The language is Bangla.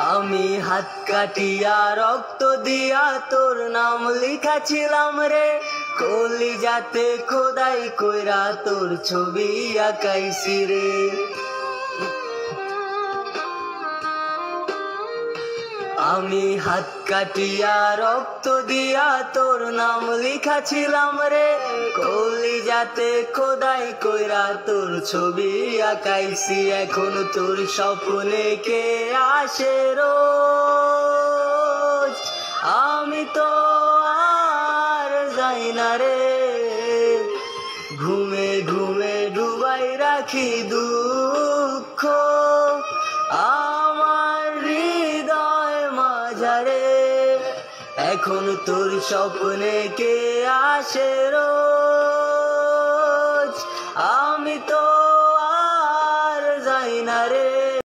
আমি হাত কাটিয়া রক্ত দিয়া তোর নাম লিখাছিলাম রে, কলিজাতে খোদাই কইরা তোর ছবি আঁকাইছি রে। আমি হাত কাটিয়া রক্ত দিয়া তোর নাম লিখাছিলাম রে, কলিজাতে খোদাই কইরা তোর ছবি আঁকাইছি। এখন তোর স্বপ্নে কে আসে রোজ, আমি তো আর যাই না রে। ঘুমে ঘুমে ডুবাই রাখি দুঃখ আমার হৃদয় মাঝারে। এখন তোর স্বপ্নে কে আসে রোজ, আমি তো আর যাই না রে।